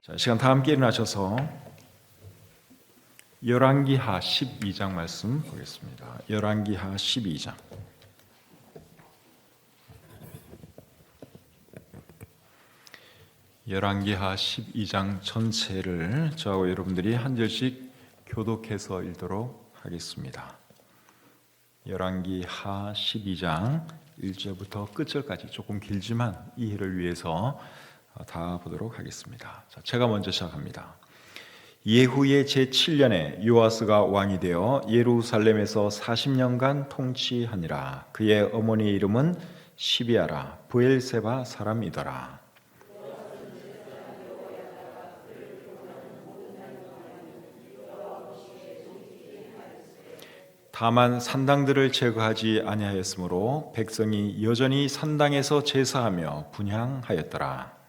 자, 시간 다 함께 일어나셔서 열왕기하 12장 말씀 보겠습니다. 열왕기하 12장. 열왕기하 12장 전체를 저하고 여러분들이 한 절씩 교독해서 읽도록 하겠습니다. 열왕기하 12장 1절부터 끝절까지 조금 길지만 이해를 위해서 다 보도록 하겠습니다. 자, 제가 먼저 시작합니다. 예후의 제7년에 요아스가 왕이 되어 예루살렘에서 40년간 통치하니라. 그의 어머니의 이름은 시비아라 브엘세바 사람이더라. 다만 산당들을 제거하지 아니하였으므로 백성이 여전히 산당에서 제사하며 분향하였더라.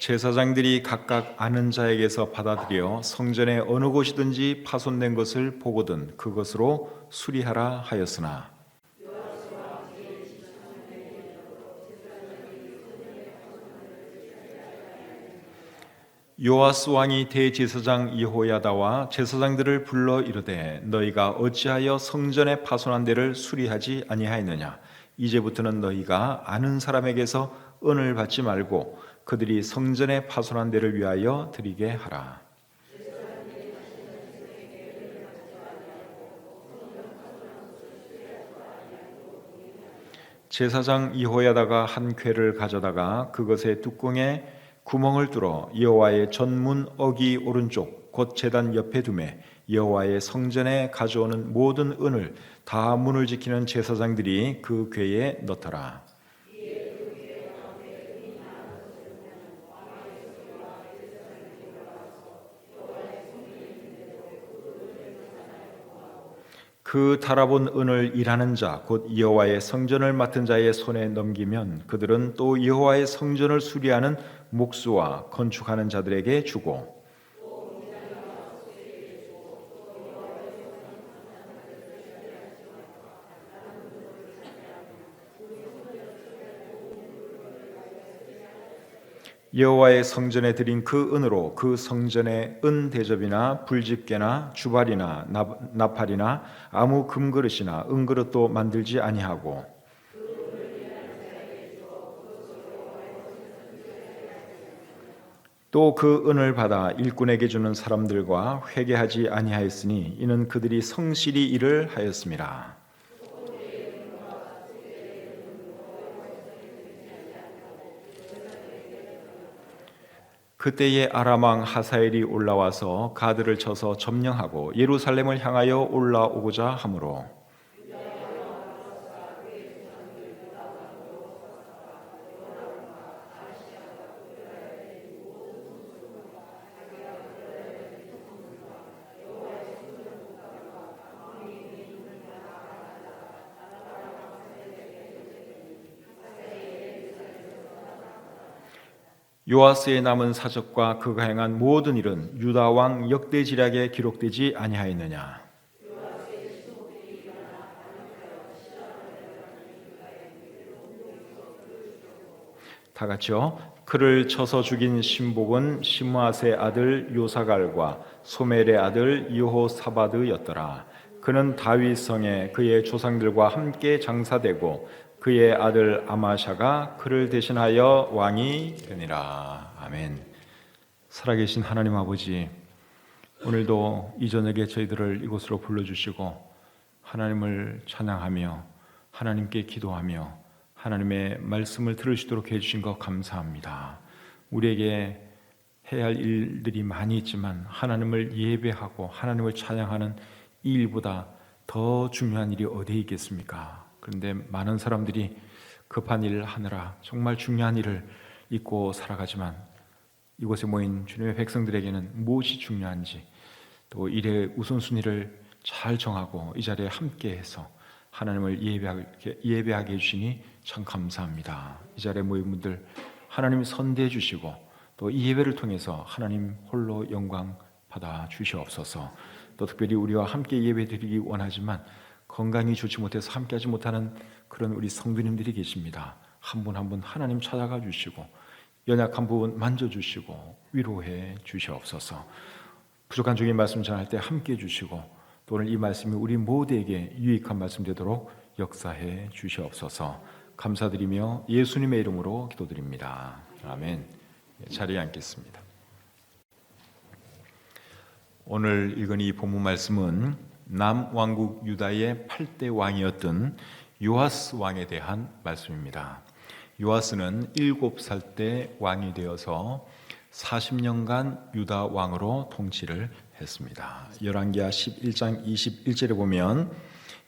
제사장들이 각각 아는 자에게서 받아들여 성전의 어느 곳이든지 파손된 것을 보거든 그것으로 수리하라 하였으나 요아스 왕이 대제사장 여호야다와 제사장들을 불러 이르되 너희가 어찌하여 성전의 파손한 데를 수리하지 아니하였느냐. 이제부터는 너희가 아는 사람에게서 은을 받지 말고 그들이 성전의 파손한 데를 위하여 드리게 하라. 제사장 여호야다가 한 궤를 가져다가 그것의 뚜껑에 구멍을 뚫어 여호와의 전문 어기 오른쪽 곧 제단 옆에 두매 여호와의 성전에 가져오는 모든 은을 다 문을 지키는 제사장들이 그 궤에 넣더라. 그 달아본 은을 일하는 자 곧 여호와의 성전을 맡은 자의 손에 넘기면 그들은 또 여호와의 성전을 수리하는 목수와 건축하는 자들에게 주고 여호와의 성전에 드린 그 은으로 그 성전의 은 대접이나 불집게나 주발이나 나팔이나 아무 금그릇이나 은그릇도 만들지 아니하고 또 그 은을 받아 일꾼에게 주는 사람들과 회개하지 아니하였으니 이는 그들이 성실히 일을 하였음이라. 그때에 아람 왕 하사엘이 올라와서 가드를 쳐서 점령하고 예루살렘을 향하여 올라오고자 하므로 요아스의 남은 사적과 그가 행한 모든 일은 유다 왕 역대지략에 기록되지 아니하였느냐. 다 같이요. 그를 쳐서 죽인 신복은 시므앗의 아들 요사갈과 소멜의 아들 여호사바드였더라. 그는 다윗 성에 그의 조상들과 함께 장사되고 그의 아들 아마샤가 그를 대신하여 왕이 되니라. 아멘. 살아계신 하나님 아버지, 오늘도 이 저녁에 저희들을 이곳으로 불러주시고 하나님을 찬양하며 하나님께 기도하며 하나님의 말씀을 들으시도록 해주신 것 감사합니다. 우리에게 해야 할 일들이 많이 있지만 하나님을 예배하고 하나님을 찬양하는 이 일보다 더 중요한 일이 어디에 있겠습니까? 그런데 많은 사람들이 급한 일을 하느라 정말 중요한 일을 잊고 살아가지만 이곳에 모인 주님의 백성들에게는 무엇이 중요한지 또 일의 우선순위를 잘 정하고 이 자리에 함께해서 하나님을 예배하게 해주시니 참 감사합니다. 이 자리에 모인 분들 하나님이 선대해 주시고 또 이 예배를 통해서 하나님 홀로 영광 받아 주시옵소서. 또 특별히 우리와 함께 예배드리기 원하지만 건강이 좋지 못해서 함께하지 못하는 그런 우리 성도님들이 계십니다. 한 분 한 분 하나님 찾아가 주시고 연약한 부분 만져주시고 위로해 주시옵소서. 부족한 중에 말씀 전할 때 함께해 주시고 또 오늘 이 말씀이 우리 모두에게 유익한 말씀 되도록 역사해 주시옵소서. 감사드리며 예수님의 이름으로 기도드립니다. 아멘. 자리에 앉겠습니다. 오늘 읽은 이 본문 말씀은 남왕국 유다의 8대 왕이었던 요아스 왕에 대한 말씀입니다. 요아스는 7살 때 왕이 되어서 40년간 유다 왕으로 통치를 했습니다. 열왕기하 11장 21절에 보면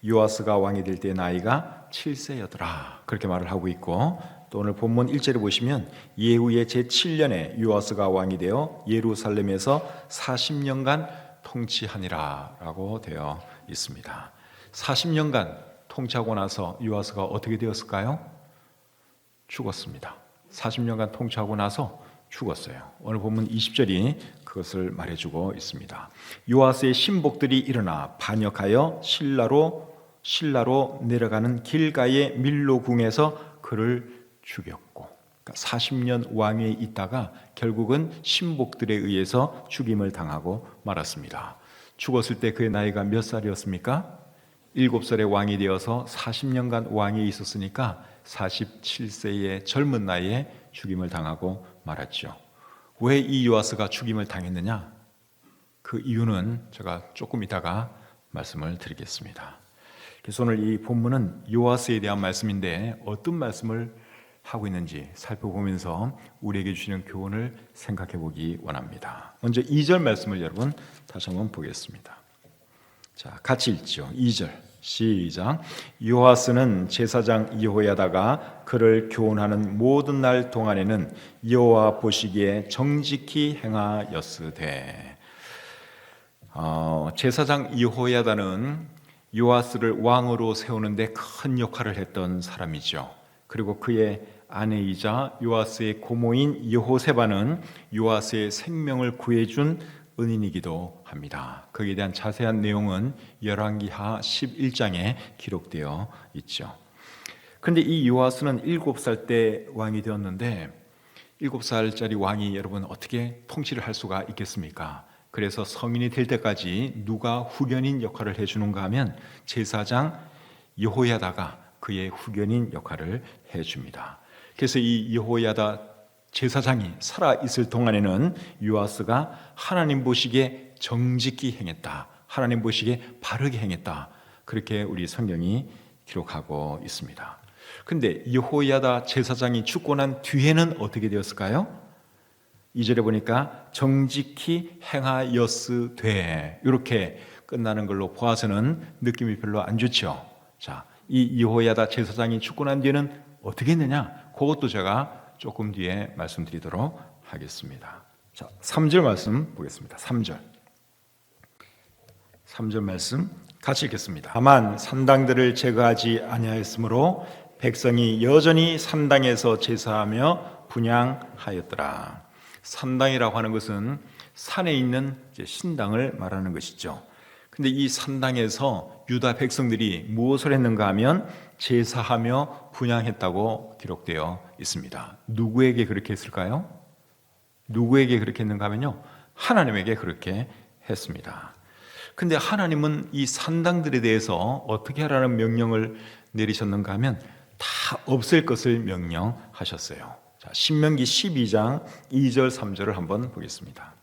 요아스가 왕이 될 때 나이가 7세였더라 그렇게 말을 하고 있고, 또 오늘 본문 1절에 보시면 예후의 제7년에 요아스가 왕이 되어 예루살렘에서 40년간 통치하니라 라고 되어 있습니다. 40년간 통치하고 나서 요아스가 어떻게 되었을까요? 죽었습니다. 40년간 통치하고 나서 죽었어요. 오늘 본문 20절이 그것을 말해주고 있습니다. 요아스의 신복들이 일어나 반역하여 신라로 내려가는 길가의 밀로궁에서 그를 죽였고, 그러니까 40년 왕위에 있다가 결국은 신복들에 의해서 죽임을 당하고 말았습니다. 죽었을 때 그의 나이가 몇 살이었습니까? 7살에 왕이 되어서 40년간 왕위에 있었으니까 47세의 젊은 나이에 죽임을 당하고 말았죠. 왜 이 요아스가 죽임을 당했느냐? 그 이유는 제가 조금 이따가 말씀을 드리겠습니다. 그래서 오늘 이 본문은 요아스에 대한 말씀인데 어떤 말씀을 하고 있는지 살펴보면서 우리에게 주시는 교훈을 생각해 보기 원합니다. 먼저 2절 말씀을 여러분 다시 한번 보겠습니다. 자, 같이 읽죠. 2절 시작. 요아스는 제사장 여호야다가 그를 교훈하는 모든 날 동안에는 여호와 보시기에 정직히 행하였으되. 제사장 여호야다는 요아스를 왕으로 세우는데 큰 역할을 했던 사람이죠. 그리고 그의 아내이자 요아스의 고모인 여호세바는 요아스의 생명을 구해준 은인이기도 합니다. 거기에 대한 자세한 내용은 열왕기하 11장에 기록되어 있죠. 그런데 이 요아스는 7살 때 왕이 되었는데 7살짜리 왕이 여러분 어떻게 통치를 할 수가 있겠습니까? 그래서 성인이 될 때까지 누가 후견인 역할을 해주는가 하면 제사장 여호야다가 그의 후견인 역할을 해줍니다. 그래서 이 여호야다 제사장이 살아있을 동안에는 요아스가 하나님 보시기에 정직히 행했다, 하나님 보시기에 바르게 행했다, 그렇게 우리 성경이 기록하고 있습니다. 그런데 여호야다 제사장이 죽고 난 뒤에는 어떻게 되었을까요? 2절에 보니까 정직히 행하였으되 이렇게 끝나는 걸로 보아서는 느낌이 별로 안 좋죠. 자, 이 여호야다 제사장이 죽고 난 뒤에는 어떻게 했느냐? 그것도 제가 조금 뒤에 말씀드리도록 하겠습니다. 자, 3절 말씀 보겠습니다. 3절 말씀 같이 읽겠습니다. 다만 산당들을 제거하지 아니하였으므로 백성이 여전히 산당에서 제사하며 분향하였더라. 산당이라고 하는 것은 산에 있는 신당을 말하는 것이죠. 근데 이 산당에서 유다 백성들이 무엇을 했는가 하면 제사하며 분향했다고 기록되어 있습니다. 누구에게 그렇게 했을까요? 누구에게 그렇게 했는가 하면요, 하나님에게 그렇게 했습니다. 근데 하나님은 이 산당들에 대해서 어떻게 하라는 명령을 내리셨는가 하면 다 없앨 것을 명령하셨어요. 자, 신명기 12장 2절 3절을 한번 보겠습니다.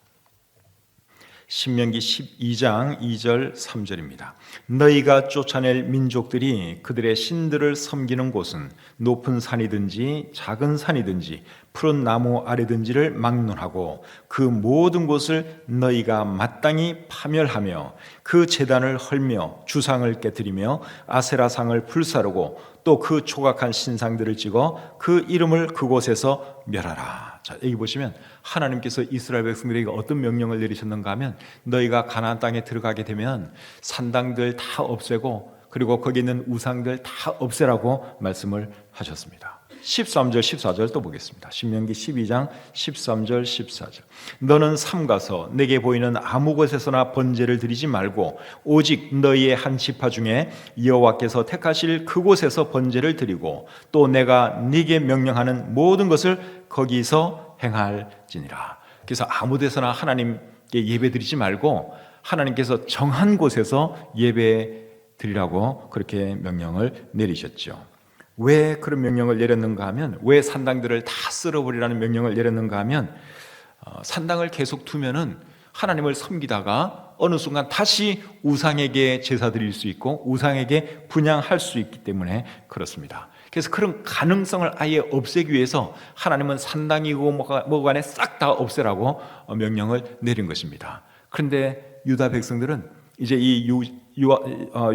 신명기 12장 2절 3절입니다. 너희가 쫓아낼 민족들이 그들의 신들을 섬기는 곳은 높은 산이든지 작은 산이든지 푸른 나무 아래든지를 막론하고 그 모든 곳을 너희가 마땅히 파멸하며 그 제단을 헐며 주상을 깨뜨리며 아세라상을 불사르고 또 그 조각한 신상들을 찍어 그 이름을 그곳에서 멸하라. 자, 여기 보시면 하나님께서 이스라엘 백성들에게 어떤 명령을 내리셨는가 하면 너희가 가나안 땅에 들어가게 되면 산당들 다 없애고 그리고 거기 있는 우상들 다 없애라고 말씀을 하셨습니다. 13절 14절 또 보겠습니다. 신명기 12장 13절 14절. 너는 삼가서 내게 보이는 아무 곳에서나 번제를 드리지 말고 오직 너희의 한 지파 중에 여호와께서 택하실 그곳에서 번제를 드리고 또 내가 네게 명령하는 모든 것을 거기서 행할지니라. 그래서 아무 데서나 하나님께 예배 드리지 말고 하나님께서 정한 곳에서 예배 드리라고 그렇게 명령을 내리셨죠. 왜 그런 명령을 내렸는가 하면, 왜 산당들을 다 쓸어버리라는 명령을 내렸는가 하면, 산당을 계속 두면은 하나님을 섬기다가 어느 순간 다시 우상에게 제사 드릴 수 있고 우상에게 분향할 수 있기 때문에 그렇습니다. 그래서 그런 가능성을 아예 없애기 위해서 하나님은 산당이고 뭐가 간에 싹 다 없애라고 명령을 내린 것입니다. 그런데 유다 백성들은 이제 이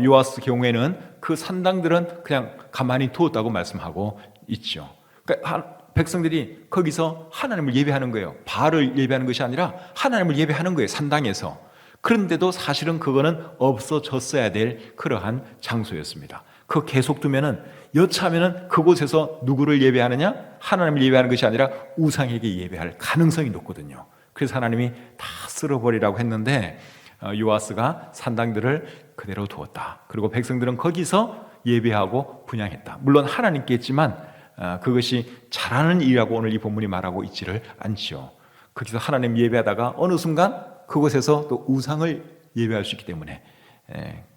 요아스 경우에는 그 산당들은 그냥 가만히 두었다고 말씀하고 있죠. 그러니까 백성들이 거기서 하나님을 예배하는 거예요. 바알을 예배하는 것이 아니라 하나님을 예배하는 거예요, 산당에서. 그런데도 사실은 그거는 없어졌어야 될 그러한 장소였습니다. 그거 계속 두면은 여차하면은 그곳에서 누구를 예배하느냐? 하나님을 예배하는 것이 아니라 우상에게 예배할 가능성이 높거든요. 그래서 하나님이 다 쓸어버리라고 했는데 요아스가 산당들을 그대로 두었다. 그리고 백성들은 거기서 예배하고 분향했다. 물론 하나님께 했지만 그것이 잘하는 일이라고 오늘 이 본문이 말하고 있지를 않지요. 거기서 하나님 예배하다가 어느 순간 그곳에서 또 우상을 예배할 수 있기 때문에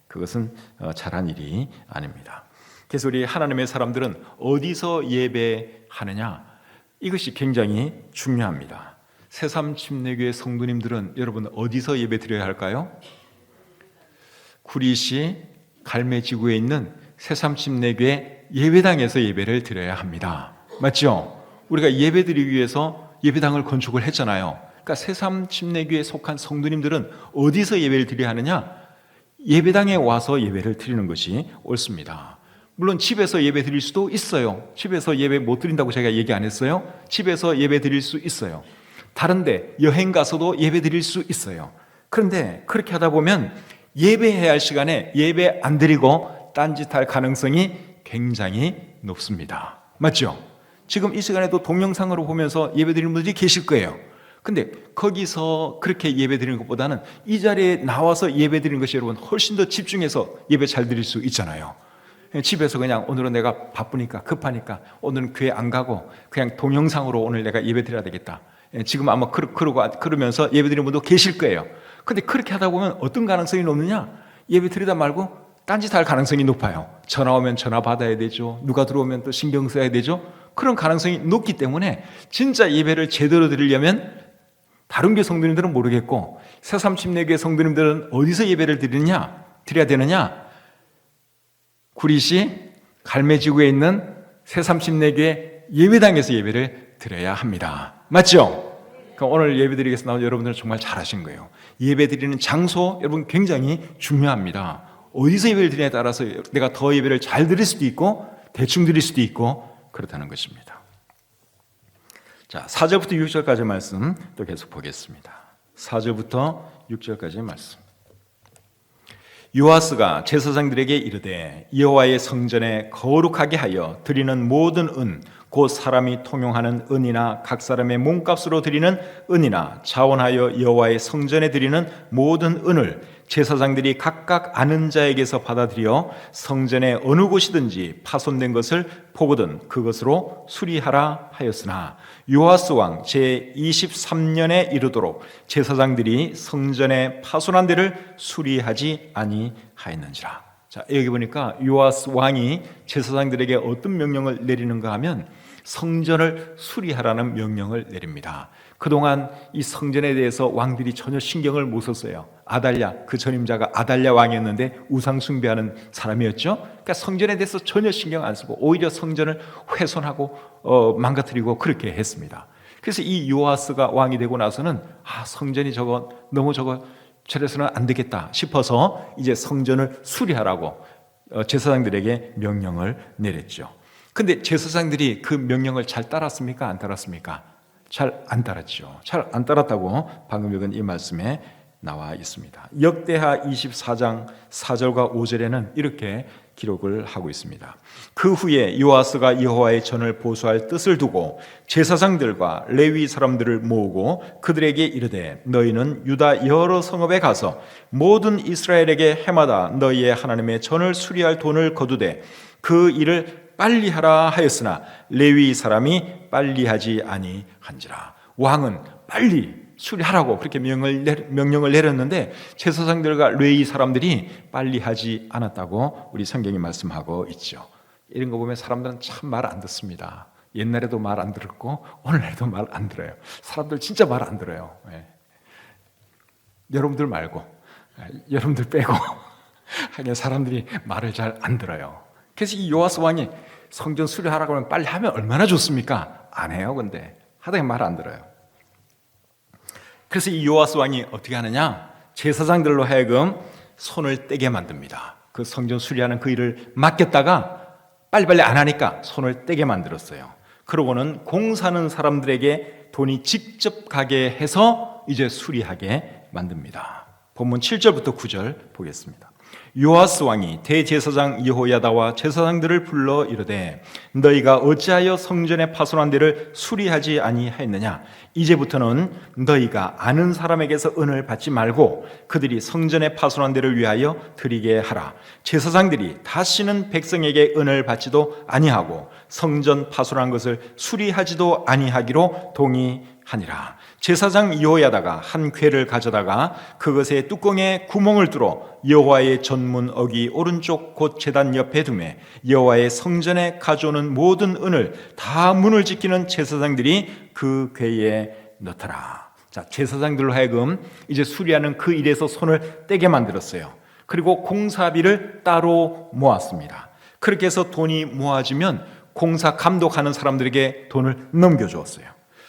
그것은 잘한 일이 아닙니다. 그래서 우리 하나님의 사람들은 어디서 예배하느냐, 이것이 굉장히 중요합니다. 새삼침례교회 성도님들은 여러분 어디서 예배 드려야 할까요? 구리시 갈매지구에 있는 새삼침례교회 예배당에서 예배를 드려야 합니다. 맞죠? 우리가 예배 드리기 위해서 예배당을 건축을 했잖아요. 그러니까 새삼침례교회에 속한 성도님들은 어디서 예배를 드려야 하느냐? 예배당에 와서 예배를 드리는 것이 옳습니다. 물론 집에서 예배 드릴 수도 있어요. 집에서 예배 못 드린다고 제가 얘기 안 했어요? 집에서 예배 드릴 수 있어요. 다른데 여행 가서도 예배 드릴 수 있어요. 그런데 그렇게 하다 보면 예배해야 할 시간에 예배 안 드리고 딴짓할 가능성이 굉장히 높습니다. 맞죠? 지금 이 시간에도 동영상으로 보면서 예배 드리는 분들이 계실 거예요. 근데 거기서 그렇게 예배 드리는 것보다는 이 자리에 나와서 예배 드리는 것이 여러분 훨씬 더 집중해서 예배 잘 드릴 수 있잖아요. 집에서 그냥 오늘은 내가 바쁘니까 급하니까 오늘은 교회 안 가고 그냥 동영상으로 오늘 내가 예배 드려야 되겠다. 지금 아마 그러면서 예배 드리는 분도 계실 거예요. 근데 그렇게 하다 보면 어떤 가능성이 높느냐? 예배 드리다 말고 딴짓할 가능성이 높아요. 전화 오면 전화 받아야 되죠. 누가 들어오면 또 신경 써야 되죠. 그런 가능성이 높기 때문에 진짜 예배를 제대로 드리려면 다른 교회 성도님들은 모르겠고 새삼침례교회 성도님들은 어디서 예배를 드려야 되느냐? 구리시 갈매지구에 있는 새삼침례교회 예배당에서 예배를 드려야 합니다. 맞죠? 그럼 오늘 예배 드리겠습니다. 나온 여러분들은 정말 잘하신 거예요. 예배 드리는 장소 여러분 굉장히 중요합니다. 어디서 예배를 드리냐에 따라서 내가 더 예배를 잘 드릴 수도 있고 대충 드릴 수도 있고 그렇다는 것입니다. 자, 4절부터 6절까지 말씀 또 계속 보겠습니다. 4절부터 6절까지 말씀. 요아스가 제사장들에게 이르되 여호와의 성전에 거룩하게 하여 드리는 모든 은 곧 사람이 통용하는 은이나 각 사람의 몸값으로 드리는 은이나 자원하여 여호와의 성전에 드리는 모든 은을 제사장들이 각각 아는 자에게서 받아들여 성전의 어느 곳이든지 파손된 것을 보거든 그것으로 수리하라 하였으나 요아스 왕 제23년에 이르도록 제사장들이 성전의 파손한 데를 수리하지 아니하였는지라. 자, 여기 보니까 요아스 왕이 제사장들에게 어떤 명령을 내리는가 하면 성전을 수리하라는 명령을 내립니다. 그동안 이 성전에 대해서 왕들이 전혀 신경을 못 썼어요. 아달랴, 그 전임자가 아달랴 왕이었는데 우상 숭배하는 사람이었죠. 그러니까 성전에 대해서 전혀 신경 안 쓰고 오히려 성전을 훼손하고 망가뜨리고 그렇게 했습니다. 그래서 이 요아스가 왕이 되고 나서는 성전이 너무 저래서는 안 되겠다 싶어서 이제 성전을 수리하라고 제사장들에게 명령을 내렸죠. 근데 제사장들이 그 명령을 잘 따랐습니까? 안 따랐습니까? 잘 안 따랐죠. 잘 안 따랐다고 방금 읽은 이 말씀에 나와 있습니다. 역대하 24장 4절과 5절에는 이렇게 기록을 하고 있습니다. 그 후에 요아스가 여호와의 전을 보수할 뜻을 두고 제사장들과 레위 사람들을 모으고 그들에게 이르되 너희는 유다 여러 성읍에 가서 모든 이스라엘에게 해마다 너희의 하나님의 전을 수리할 돈을 거두되 그 일을 빨리 하라 하였으나 레위 사람이 빨리 하지 아니한지라. 왕은 빨리 수리하라고 그렇게 명령을 내렸는데 제사장들과 레위 사람들이 빨리 하지 않았다고 우리 성경이 말씀하고 있죠. 이런 거 보면 사람들은 참 말 안 듣습니다. 옛날에도 말 안 들었고 오늘날에도 말 안 들어요. 사람들 진짜 말 안 들어요. 예. 여러분들 말고 여러분들 빼고 하긴 사람들이 말을 잘 안 들어요. 그래서 이 요아스 왕이 성전 수리하라고 하면 빨리 하면 얼마나 좋습니까? 안 해요. 근데 하다가 말 안 들어요. 그래서 이 요아스 왕이 어떻게 하느냐? 제사장들로 하여금 손을 떼게 만듭니다. 그 성전 수리하는 그 일을 맡겼다가 빨리빨리 안 하니까 손을 떼게 만들었어요. 그러고는 공사하는 사람들에게 돈이 직접 가게 해서 이제 수리하게 만듭니다. 본문 7절부터 9절 보겠습니다. 요아스 왕이 대제사장 여호야다와 제사장들을 불러 이르되 너희가 어찌하여 성전에 파손한 데를 수리하지 아니하였느냐? 이제부터는 너희가 아는 사람에게서 은을 받지 말고 그들이 성전에 파손한 데를 위하여 드리게 하라. 제사장들이 다시는 백성에게 은을 받지도 아니하고 성전 파손한 것을 수리하지도 아니하기로 동의하니라. 제사장 여호야다가 한 궤를 가져다가 그것의 뚜껑에 구멍을 뚫어 여호와의 전문 어기 오른쪽 곧 제단 옆에 두매 여호와의 성전에 가져오는 모든 은을 다 문을 지키는 제사장들이 그 궤에 넣더라. 자, 제사장들로 하여금 이제 수리하는 그 일에서 손을 떼게 만들었어요. 그리고 공사비를 따로 모았습니다. 그렇게 해서 돈이 모아지면 공사 감독하는 사람들에게 돈을 넘겨주었어요.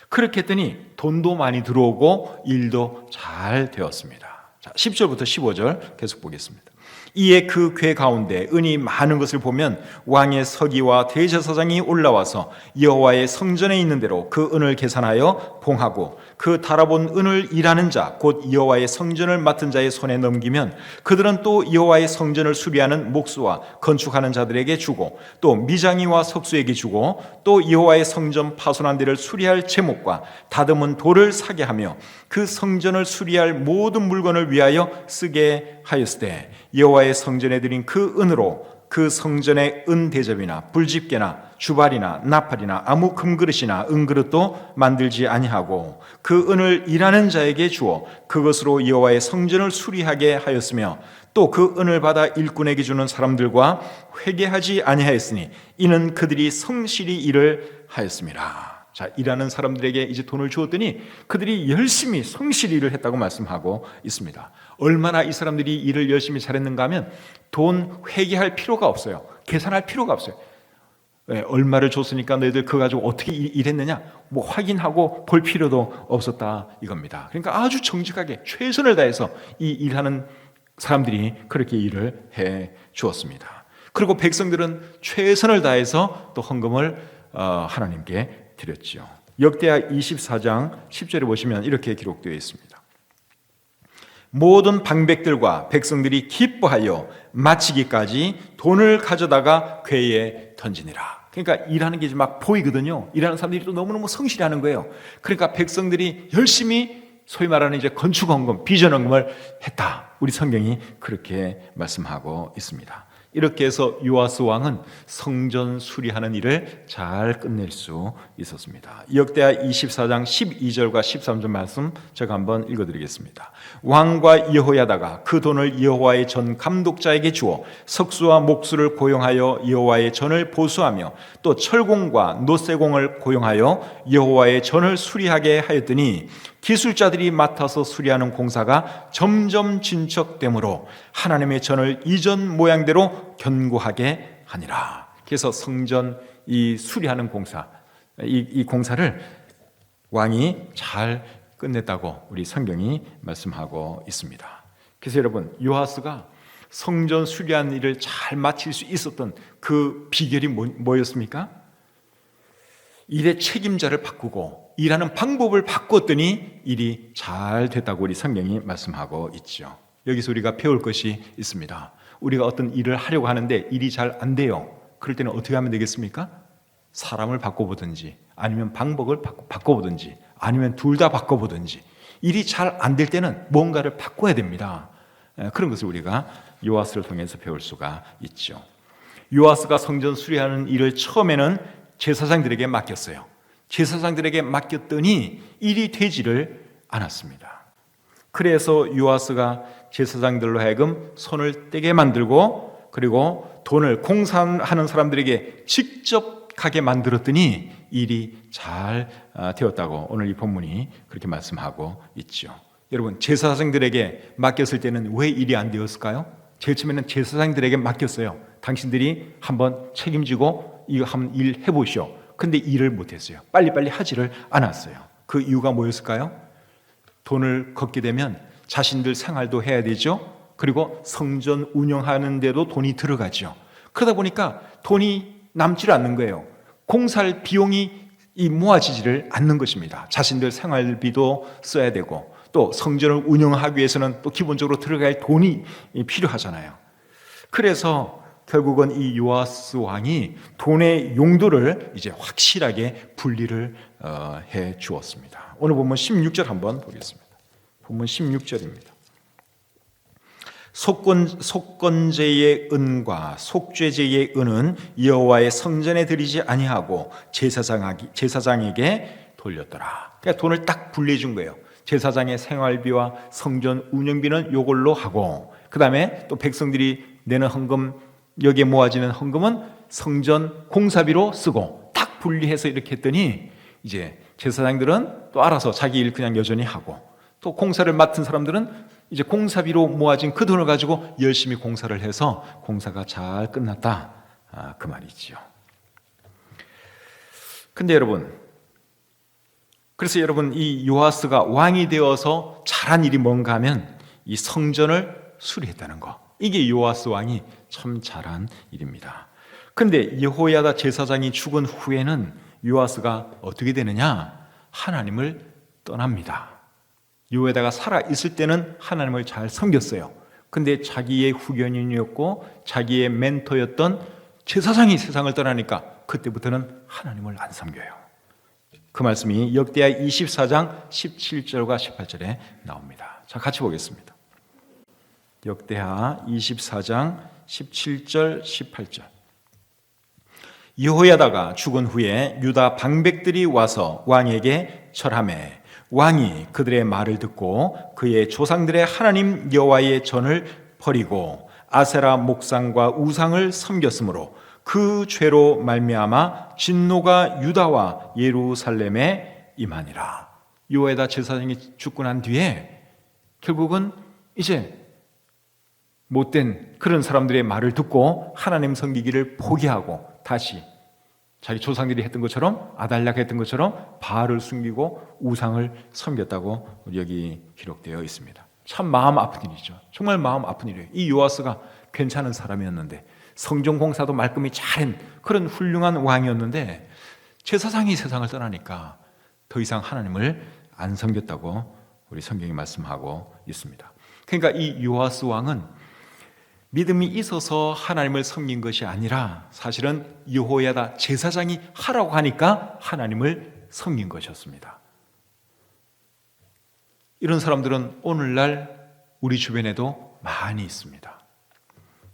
그렇게 했더니 돈도 많이 들어오고 일도 잘 되었습니다. 자, 10절부터 15절 계속 보겠습니다. 이에 그 궤 가운데 은이 많은 것을 보면 왕의 서기와 대제사장이 올라와서 여호와의 성전에 있는 대로 그 은을 계산하여 봉하고 그 달아본 은을 일하는 자 곧 여호와의 성전을 맡은 자의 손에 넘기면 그들은 또 여호와의 성전을 수리하는 목수와 건축하는 자들에게 주고 또 미장이와 석수에게 주고 또 여호와의 성전 파손한 데를 수리할 제목과 다듬은 돌을 사게 하며 그 성전을 수리할 모든 물건을 위하여 쓰게 하였으되 여호와의 성전에 드린 그 은으로 그 성전의 은대접이나 불집게나 주발이나 나팔이나 아무 금그릇이나 은그릇도 만들지 아니하고 그 은을 일하는 자에게 주어 그것으로 여호와의 성전을 수리하게 하였으며 또 그 은을 받아 일꾼에게 주는 사람들과 회개하지 아니하였으니 이는 그들이 성실히 일을 하였습니다. 자, 일하는 사람들에게 이제 돈을 주었더니 그들이 열심히 성실히 일을 했다고 말씀하고 있습니다. 얼마나 이 사람들이 일을 열심히 잘했는가 하면 돈 회계할 필요가 없어요. 계산할 필요가 없어요. 얼마를 줬으니까 너희들 그거 가지고 어떻게 일했느냐 뭐 확인하고 볼 필요도 없었다 이겁니다. 그러니까 아주 정직하게 최선을 다해서 이 일하는 사람들이 그렇게 일을 해 주었습니다. 그리고 백성들은 최선을 다해서 또 헌금을 하나님께 드렸죠. 역대하 24장 10절에 보시면 이렇게 기록되어 있습니다. 모든 방백들과 백성들이 기뻐하여 마치기까지 돈을 가져다가 궤에 던지니라. 그러니까 일하는 게 막 보이거든요. 일하는 사람들이 또 너무너무 성실히 하는 거예요. 그러니까 백성들이 열심히 소위 말하는 이제 건축헌금, 비전헌금을 했다. 우리 성경이 그렇게 말씀하고 있습니다. 이렇게 해서 요아스 왕은 성전 수리하는 일을 잘 끝낼 수 있었습니다. 역대하 24장 12절과 13절 말씀 제가 한번 읽어드리겠습니다. 왕과 여호야다가 그 돈을 여호와의 전 감독자에게 주어 석수와 목수를 고용하여 여호와의 전을 보수하며 또 철공과 노쇠공을 고용하여 여호와의 전을 수리하게 하였더니 기술자들이 맡아서 수리하는 공사가 점점 진척되므로 하나님의 전을 이전 모양대로 견고하게 하니라. 그래서 성전 이 수리하는 공사, 이 공사를 왕이 잘 끝냈다고 우리 성경이 말씀하고 있습니다. 그래서 여러분, 요아스가 성전 수리하는 일을 잘 마칠 수 있었던 그 비결이 뭐였습니까? 일의 책임자를 바꾸고 일하는 방법을 바꿨더니 일이 잘 됐다고 우리 성경이 말씀하고 있죠. 여기서 우리가 배울 것이 있습니다. 우리가 어떤 일을 하려고 하는데 일이 잘 안 돼요. 그럴 때는 어떻게 하면 되겠습니까? 사람을 바꿔보든지 아니면 방법을 바꿔보든지 아니면 둘 다 바꿔보든지 일이 잘 안 될 때는 뭔가를 바꿔야 됩니다. 그런 것을 우리가 요아스를 통해서 배울 수가 있죠. 요아스가 성전 수리하는 일을 처음에는 제사장들에게 맡겼어요. 제사장들에게 맡겼더니 일이 되지를 않았습니다. 그래서 요아스가 제사장들로 하여금 손을 떼게 만들고 그리고 돈을 공사하는 사람들에게 직접 가게 만들었더니 일이 잘 되었다고 오늘 이 본문이 그렇게 말씀하고 있죠. 여러분, 제사장들에게 맡겼을 때는 왜 일이 안 되었을까요? 제일 처음에는 제사장들에게 맡겼어요. 당신들이 한번 책임지고 이거 한번 일 해보시오. 근데 일을 못했어요. 빨리빨리 하지를 않았어요. 그 이유가 뭐였을까요? 돈을 걷게 되면 자신들 생활도 해야 되죠. 그리고 성전 운영하는 데도 돈이 들어가죠. 그러다 보니까 돈이 남지를 않는 거예요. 공사할 비용이 모아지지를 않는 것입니다. 자신들 생활비도 써야 되고 또 성전을 운영하기 위해서는 또 기본적으로 들어갈 돈이 필요하잖아요. 그래서 결국은 이 요아스 왕이 돈의 용도를 이제 확실하게 분리를 해 주었습니다. 오늘 본문 16절 한번 보겠습니다. 본문 16절입니다. 속건제의 은과 속죄제의 은은 여호와의 성전에 드리지 아니하고 제사장에게 돌렸더라. 그러니까 돈을 딱 분리해 준 거예요. 제사장의 생활비와 성전 운영비는 이걸로 하고 그 다음에 또 백성들이 내는 헌금, 여기에 모아지는 헌금은 성전 공사비로 쓰고 딱 분리해서 이렇게 했더니 이제 제사장들은 또 알아서 자기 일 그냥 여전히 하고 또 공사를 맡은 사람들은 이제 공사비로 모아진 그 돈을 가지고 열심히 공사를 해서 공사가 잘 끝났다. 그 말이죠. 근데 그래서 여러분 이 요아스가 왕이 되어서 잘한 일이 뭔가 하면 이 성전을 수리했다는 거. 이게 요아스 왕이 참 잘한 일입니다. 근데 여호야다 제사장이 죽은 후에는 요아스가 어떻게 되느냐? 하나님을 떠납니다. 요에다가 살아 있을 때는 하나님을 잘 섬겼어요. 근데 자기의 후견인이었고 자기의 멘토였던 제사장이 세상을 떠나니까 그때부터는 하나님을 안 섬겨요. 그 말씀이 역대하 24장 17절과 18절에 나옵니다. 자, 같이 보겠습니다. 역대하 24장 17절 18절. 여호야다가 죽은 후에 유다 방백들이 와서 왕에게 절하매 왕이 그들의 말을 듣고 그의 조상들의 하나님 여호와의 전을 버리고 아세라 목상과 우상을 섬겼으므로 그 죄로 말미암아 진노가 유다와 예루살렘에 임하니라. 여호야다 제사장이 죽고 난 뒤에 결국은 이제 못된 그런 사람들의 말을 듣고 하나님 섬기기를 포기하고 다시 자기 조상들이 했던 것처럼 아달랴가 했던 것처럼 바알을 숨기고 우상을 섬겼다고 여기 기록되어 있습니다. 참 마음 아픈 일이죠. 정말 마음 아픈 일이에요. 이 요아스가 괜찮은 사람이었는데 성전 공사도 말끔히 잘한 그런 훌륭한 왕이었는데 제사장이 세상을 떠나니까 더 이상 하나님을 안 섬겼다고 우리 성경이 말씀하고 있습니다. 그러니까 이 요아스 왕은 믿음이 있어서 하나님을 섬긴 것이 아니라 사실은 여호야다 제사장이 하라고 하니까 하나님을 섬긴 것이었습니다. 이런 사람들은 오늘날 우리 주변에도 많이 있습니다.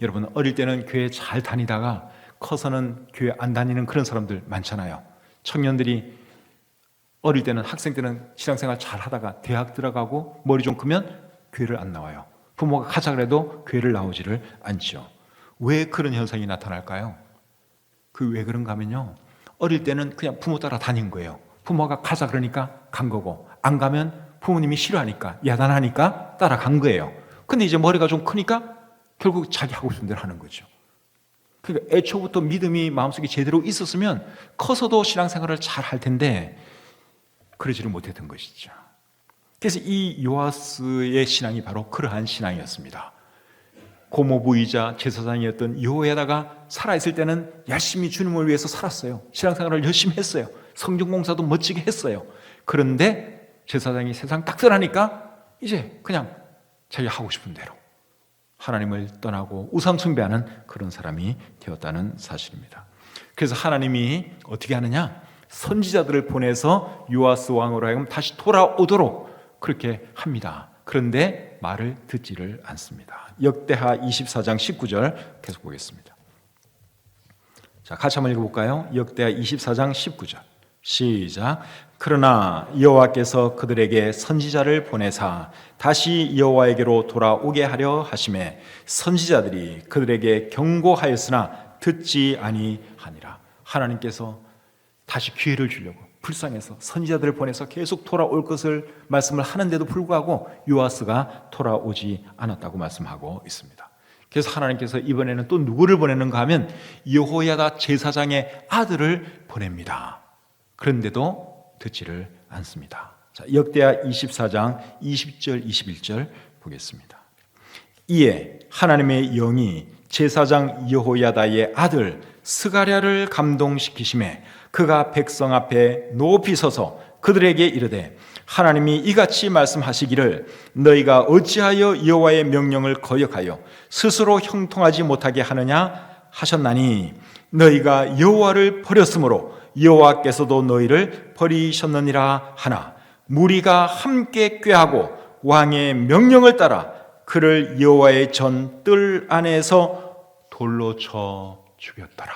여러분, 어릴 때는 교회 잘 다니다가 커서는 교회 안 다니는 그런 사람들 많잖아요. 청년들이 어릴 때는 학생 때는 신앙생활 잘 하다가 대학 들어가고 머리 좀 크면 교회를 안 나와요. 부모가 가자 그래도 교회를 나오지를 않죠. 왜 그런 현상이 나타날까요? 그 왜 그런가 하면요, 어릴 때는 그냥 부모 따라 다닌 거예요. 부모가 가자 그러니까 간 거고 안 가면 부모님이 싫어하니까 야단하니까 따라간 거예요. 근데 이제 머리가 좀 크니까 결국 자기 하고 싶은 대로 하는 거죠. 그러니까 애초부터 믿음이 마음속에 제대로 있었으면 커서도 신앙생활을 잘 할 텐데 그러지를 못했던 것이죠. 그래서 이 요아스의 신앙이 바로 그러한 신앙이었습니다. 고모부이자 제사장이었던 여호야다가 살아있을 때는 열심히 주님을 위해서 살았어요. 신앙생활을 열심히 했어요. 성전공사도 멋지게 했어요. 그런데 제사장이 세상 딱 떠나니까 이제 그냥 자기가 하고 싶은 대로 하나님을 떠나고 우상 숭배하는 그런 사람이 되었다는 사실입니다. 그래서 하나님이 어떻게 하느냐? 선지자들을 보내서 요아스 왕으로 하여금 다시 돌아오도록 그렇게 합니다. 그런데 말을 듣지를 않습니다. 역대하 24장 19절 계속 보겠습니다. 자, 같이 한번 읽어볼까요? 역대하 24장 19절 시작. 그러나 여호와께서 그들에게 선지자를 보내사 다시 여호와에게로 돌아오게 하려 하심에 선지자들이 그들에게 경고하였으나 듣지 아니하니라. 하나님께서 다시 기회를 주려고 불쌍해서 선지자들을 보내서 계속 돌아올 것을 말씀을 하는데도 불구하고 요아스가 돌아오지 않았다고 말씀하고 있습니다. 그래서 하나님께서 이번에는 또 누구를 보내는가 하면 여호야다 제사장의 아들을 보냅니다. 그런데도 듣지를 않습니다. 자, 역대하 24장 20절 21절 보겠습니다. 이에 하나님의 영이 제사장 여호야다의 아들 스가랴를 감동시키심에 그가 백성 앞에 높이 서서 그들에게 이르되 하나님이 이같이 말씀하시기를 너희가 어찌하여 여호와의 명령을 거역하여 스스로 형통하지 못하게 하느냐 하셨나니 너희가 여호와를 버렸으므로 여호와께서도 너희를 버리셨느니라 하나 무리가 함께 꾀하고 왕의 명령을 따라 그를 여호와의 전 뜰 안에서 돌로 쳐 죽였더라.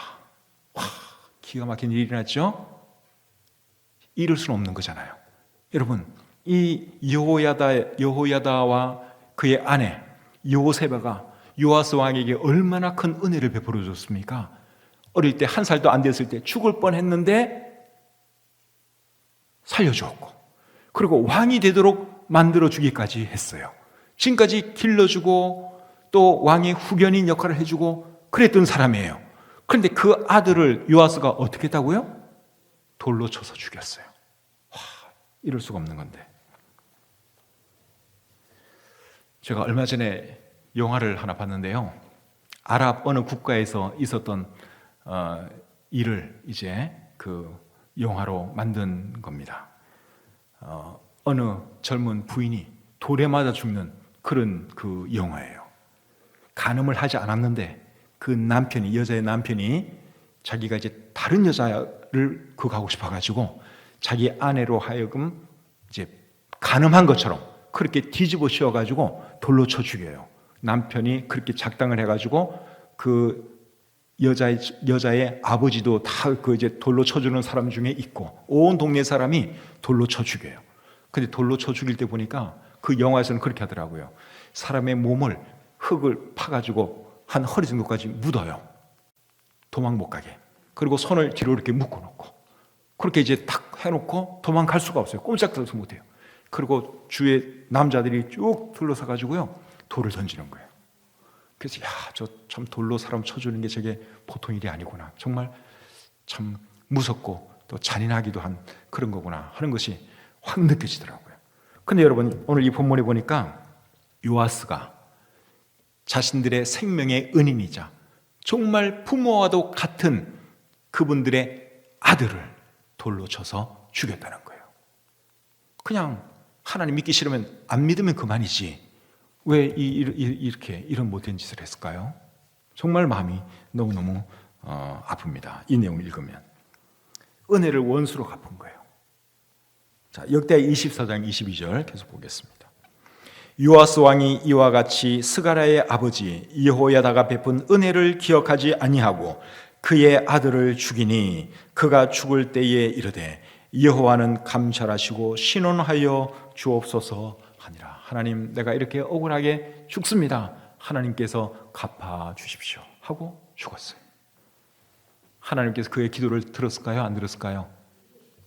와, 기가 막힌 일이 일어났죠? 이럴 수는 없는 거잖아요. 여러분, 이 여호야다와 그의 아내 요세바가 요아스 왕에게 얼마나 큰 은혜를 베풀어 줬습니까? 어릴 때 1살도 안 됐을 때 죽을 뻔했는데 살려주었고, 그리고 왕이 되도록 만들어 주기까지 했어요. 지금까지 길러주고 또 왕의 후견인 역할을 해주고 그랬던 사람이에요. 그런데 그 아들을 요아스가 어떻게 했다고요? 돌로 쳐서 죽였어요. 와, 이럴 수가 없는 건데. 제가 얼마 전에 영화를 하나 봤는데요. 아랍 어느 국가에서 있었던 일을 이제 그 영화로 만든 겁니다. 어느 젊은 부인이 돌에 맞아 죽는 그런 그 영화예요. 간음을 하지 않았는데 그 남편이, 여자의 남편이 자기가 이제 다른 여자를 가고 싶어가지고 자기 아내로 하여금 이제 간음한 것처럼 그렇게 뒤집어 씌워가지고 돌로 쳐 죽여요. 남편이 그렇게 작당을 해가지고 그 여자의 아버지도 다 그 이제 돌로 쳐주는 사람 중에 있고 온 동네 사람이 돌로 쳐 죽여요. 근데 돌로 쳐 죽일 때 보니까 그 영화에서는 그렇게 하더라고요. 사람의 몸을 흙을 파가지고 한 허리 정도까지 묻어요. 도망 못 가게. 그리고 손을 뒤로 이렇게 묶어놓고 그렇게 이제 탁 해놓고 도망갈 수가 없어요. 꼼짝도 못해요. 그리고 주위에 남자들이 쭉 둘러서 가지고요 돌을 던지는 거예요. 그래서 저 참 돌로 사람 쳐주는 게 저게 보통 일이 아니구나. 정말 참 무섭고 또 잔인하기도 한 그런 거구나 하는 것이 확 느껴지더라고요. 근데 여러분 오늘 이 본문에 보니까 요아스가 자신들의 생명의 은인이자 정말 부모와도 같은 그분들의 아들을 돌로 쳐서 죽였다는 거예요. 그냥 하나님 믿기 싫으면 안 믿으면 그만이지 왜 이렇게 이런 못된 짓을 했을까요? 정말 마음이 너무너무 아픕니다. 이 내용을 읽으면 은혜를 원수로 갚은 거예요. 자, 역대 24장 22절 계속 보겠습니다. 요아스 왕이 이와 같이 스가랴의 아버지 여호야다가 베푼 은혜를 기억하지 아니하고 그의 아들을 죽이니 그가 죽을 때에 이르되 여호와는 감찰하시고 신원하여 주옵소서 하니라. 하나님, 내가 이렇게 억울하게 죽습니다. 하나님께서 갚아 주십시오 하고 죽었어요. 하나님께서 그의 기도를 들었을까요? 안 들었을까요?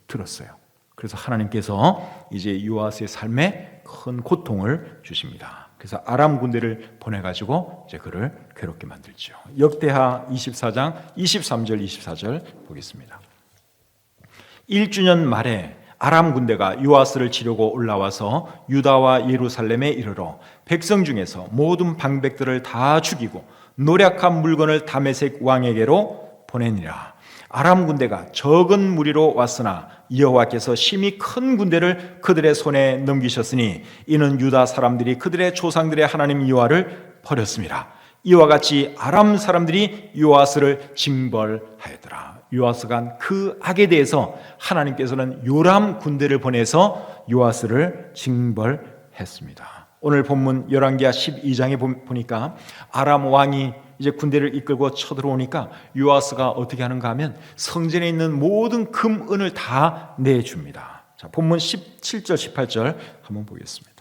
들었어요. 그래서 하나님께서 이제 요아스의 삶에 큰 고통을 주십니다. 그래서 아람 군대를 보내가지고 이제 그를 괴롭게 만들죠. 역대하 24장 23절 24절 보겠습니다. 1주년 말에 아람 군대가 요아스를 치려고 올라와서 유다와 예루살렘에 이르러 백성 중에서 모든 방백들을 다 죽이고 노략한 물건을 다메섹 왕에게로 보내니라. 아람 군대가 적은 무리로 왔으나 여호와께서 심히 큰 군대를 그들의 손에 넘기셨으니 이는 유다 사람들이 그들의 조상들의 하나님 여호와를 버렸습니다. 이와 같이 아람 사람들이 요아스를 징벌하였더라. 요아스가 한 그 악에 대해서 하나님께서는 요람 군대를 보내서 요아스를 징벌했습니다. 오늘 본문 열왕기하 12장에 보니까 아람 왕이 이제 군대를 이끌고 쳐들어오니까 요아스가 어떻게 하는가 하면 성전에 있는 모든 금, 은을 다 내줍니다. 자, 본문 17절, 18절 한번 보겠습니다.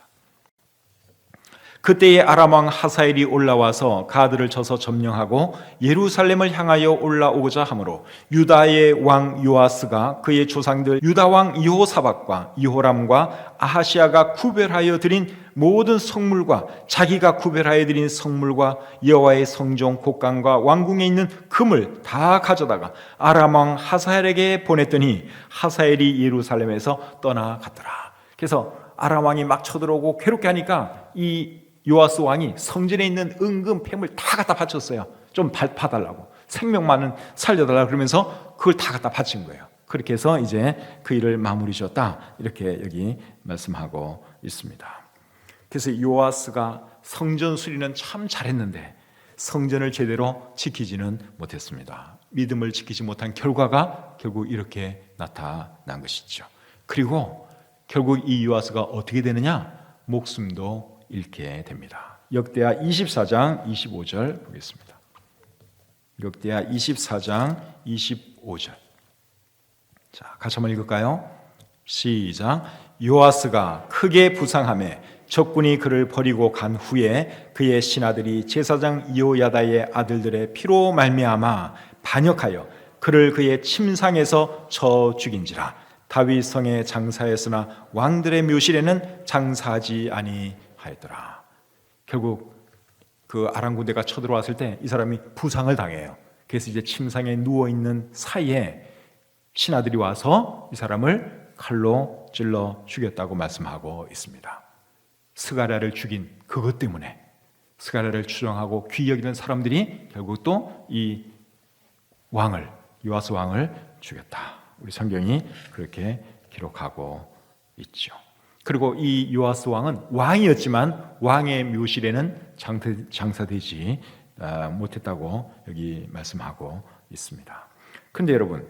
그때에 아람 왕 하사엘이 올라와서 가드를 쳐서 점령하고 예루살렘을 향하여 올라오고자 하므로 유다의 왕 요아스가 그의 조상들 유다 왕 여호사밧과 여호람과 아하시아가 구별하여 드린 모든 성물과 자기가 구별하여 드린 성물과 여호와의 성종 곡간과 왕궁에 있는 금을 다 가져다가 아람 왕 하사엘에게 보냈더니 하사엘이 예루살렘에서 떠나갔더라. 그래서 아람 왕이 막 쳐들어오고 괴롭게 하니까 이 요아스 왕이 성전에 있는 은금 폐물 다 갖다 바쳤어요. 좀 봐달라고, 생명만은 살려달라고 그러면서 그걸 다 갖다 바친 거예요. 그렇게 해서 이제 그 일을 마무리 지었다, 이렇게 여기 말씀하고 있습니다. 그래서 요아스가 성전 수리는 참 잘했는데 성전을 제대로 지키지는 못했습니다. 믿음을 지키지 못한 결과가 결국 이렇게 나타난 것이죠. 그리고 결국 이 요아스가 어떻게 되느냐? 목숨도 잃게 됩니다. 역대하 24장 25절 보겠습니다. 역대하 24장 25절. 자, 같이 한번 읽을까요? 시작. 요아스가 크게 부상하며 적군이 그를 버리고 간 후에 그의 신하들이 제사장 여호야다의 아들들의 피로 말미암아 반역하여 그를 그의 침상에서 쳐 죽인지라. 다윗 성에 장사했으나 왕들의 묘실에는 장사하지 아니하였더라. 결국 그 아람 군대가 쳐들어왔을 때 이 사람이 부상을 당해요. 그래서 이제 침상에 누워 있는 사이에 신하들이 와서 이 사람을 칼로 찔러 죽였다고 말씀하고 있습니다. 스가랴를 죽인 그것 때문에 스가랴를 추종하고 귀히 여기는 사람들이 결국 또 이 왕을, 요아스 왕을 죽였다. 우리 성경이 그렇게 기록하고 있죠. 그리고 이 요아스 왕은 왕이었지만 왕의 묘실에는 장사되지 못했다고 여기 말씀하고 있습니다. 그런데 여러분,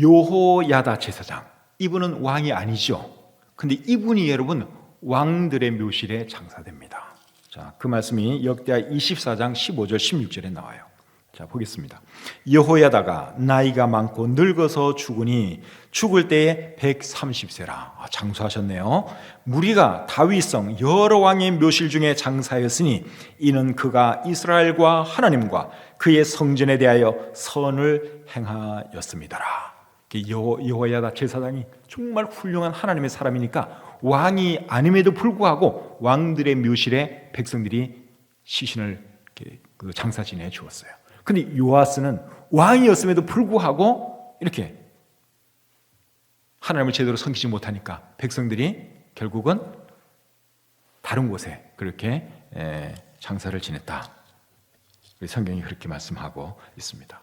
여호야다 제사장, 이분은 왕이 아니죠. 근데 이분이 여러분 왕들의 묘실에 장사됩니다. 자, 그 말씀이 역대하 24장 15절 16절에 나와요. 자, 보겠습니다. 여호야다가 나이가 많고 늙어서 죽으니 죽을 때에 130세라. 장수하셨네요. 무리가 다윗성 여러 왕의 묘실 중에 장사였으니 이는 그가 이스라엘과 하나님과 그의 성전에 대하여 선을 행하였습니다라. 여호야다 제사장이 정말 훌륭한 하나님의 사람이니까 왕이 아님에도 불구하고 왕들의 묘실에 백성들이 시신을 장사 지내 주었어요. 근데 요아스는 왕이었음에도 불구하고 이렇게 하나님을 제대로 섬기지 못하니까 백성들이 결국은 다른 곳에 그렇게 장사를 지냈다. 성경이 그렇게 말씀하고 있습니다.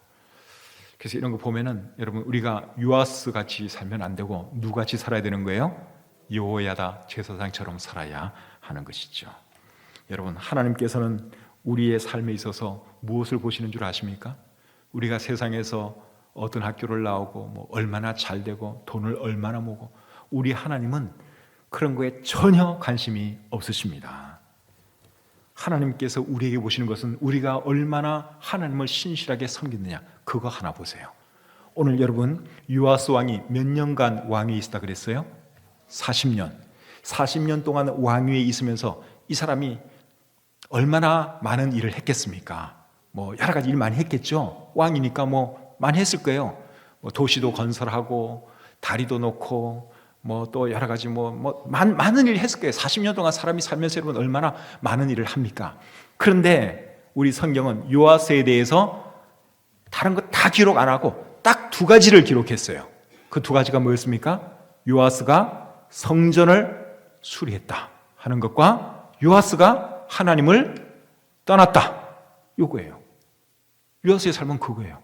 그래서 이런 거 보면은 여러분, 우리가 요아스 같이 살면 안 되고 누구같이 살아야 되는 거예요? 여호야다 제사장처럼 살아야 하는 것이죠. 여러분, 하나님께서는 우리의 삶에 있어서 무엇을 보시는 줄 아십니까? 우리가 세상에서 어떤 학교를 나오고 뭐 얼마나 잘 되고 돈을 얼마나 모으고, 우리 하나님은 그런 거에 전혀 관심이 없으십니다. 하나님께서 우리에게 보시는 것은 우리가 얼마나 하나님을 신실하게 섬기느냐, 그거 하나 보세요. 오늘 여러분, 요아스 왕이 몇 년간 왕위에 있었다 그랬어요? 40년. 40년 동안 왕위에 있으면서 이 사람이 얼마나 많은 일을 했겠습니까? 뭐 여러 가지 일 많이 했겠죠. 왕이니까 뭐 많이 했을 거예요. 뭐 도시도 건설하고 다리도 놓고 뭐 또 여러 가지 많은 일을 했을 거예요. 40년 동안 사람이 살면서 여러분 얼마나 많은 일을 합니까? 그런데 우리 성경은 요아스에 대해서 다른 거 다 기록 안 하고 딱 두 가지를 기록했어요. 그 두 가지가 뭐였습니까? 요아스가 성전을 수리했다 하는 것과 요아스가 하나님을 떠났다, 요거예요. 요아스의 삶은 그거예요.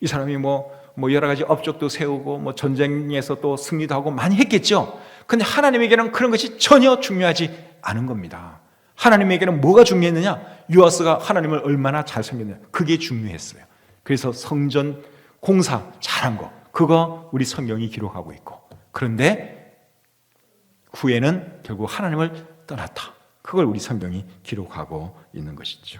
이 사람이 뭐 뭐 여러 가지 업적도 세우고 뭐 전쟁에서 또 승리도 하고 많이 했겠죠. 근데 하나님에게는 그런 것이 전혀 중요하지 않은 겁니다. 하나님에게는 뭐가 중요했느냐? 요아스가 하나님을 얼마나 잘 섬겼느냐, 그게 중요했어요. 그래서 성전 공사 잘한 거, 그거 우리 성경이 기록하고 있고, 그런데 후에는 결국 하나님을 떠났다, 그걸 우리 성경이 기록하고 있는 것이죠.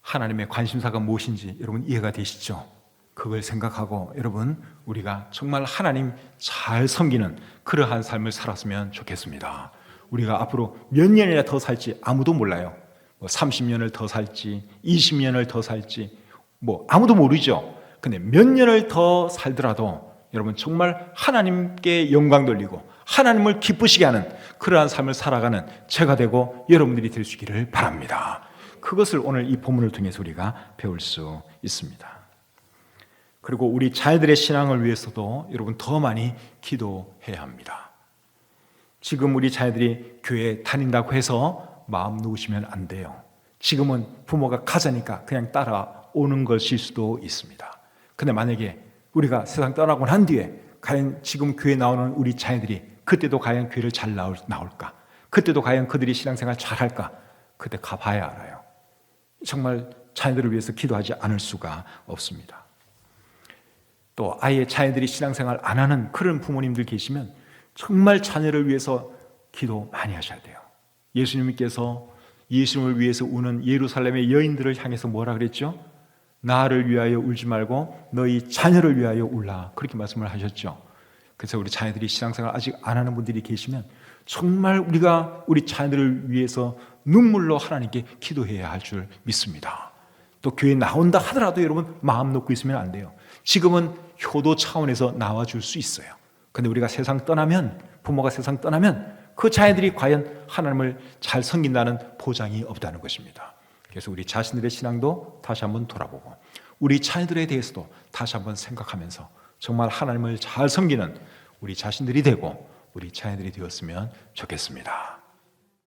하나님의 관심사가 무엇인지 여러분 이해가 되시죠? 그걸 생각하고 여러분 우리가 정말 하나님 잘 섬기는 그러한 삶을 살았으면 좋겠습니다. 우리가 앞으로 몇 년이나 더 살지 아무도 몰라요. 뭐 30년을 더 살지 20년을 더 살지 뭐 아무도 모르죠. 근데 몇 년을 더 살더라도 여러분 정말 하나님께 영광 돌리고 하나님을 기쁘시게 하는 그러한 삶을 살아가는 제가 되고 여러분들이 될 수 있기를 바랍니다. 그것을 오늘 이 본문을 통해서 우리가 배울 수 있습니다. 그리고 우리 자녀들의 신앙을 위해서도 여러분 더 많이 기도해야 합니다. 지금 우리 자녀들이 교회에 다닌다고 해서 마음 놓으시면 안 돼요. 지금은 부모가 가자니까 그냥 따라오는 것일 수도 있습니다. 근데 만약에 우리가 세상 떠나고 난 뒤에 과연 지금 교회에 나오는 우리 자녀들이 그때도 과연 교회를 잘 나올까? 그때도 과연 그들이 신앙생활 잘할까? 그때 가봐야 알아요. 정말 자녀들을 위해서 기도하지 않을 수가 없습니다. 또 아예 자녀들이 신앙생활 안 하는 그런 부모님들 계시면 정말 자녀를 위해서 기도 많이 하셔야 돼요. 예수님께서 예수님을 위해서 우는 예루살렘의 여인들을 향해서 뭐라 그랬죠? 나를 위하여 울지 말고 너희 자녀를 위하여 울라, 그렇게 말씀을 하셨죠. 그래서 우리 자녀들이 신앙생활 아직 안 하는 분들이 계시면 정말 우리가 우리 자녀들을 위해서 눈물로 하나님께 기도해야 할 줄 믿습니다. 또 교회 나온다 하더라도 여러분 마음 놓고 있으면 안 돼요. 지금은 효도 차원에서 나와줄 수 있어요. 근데 우리가 세상 떠나면, 부모가 세상 떠나면 그 자녀들이 과연 하나님을 잘 섬긴다는 보장이 없다는 것입니다. 그래서 우리 자신들의 신앙도 다시 한번 돌아보고 우리 자녀들에 대해서도 다시 한번 생각하면서 정말 하나님을 잘 섬기는 우리 자신들이 되고 우리 자녀들이 되었으면 좋겠습니다.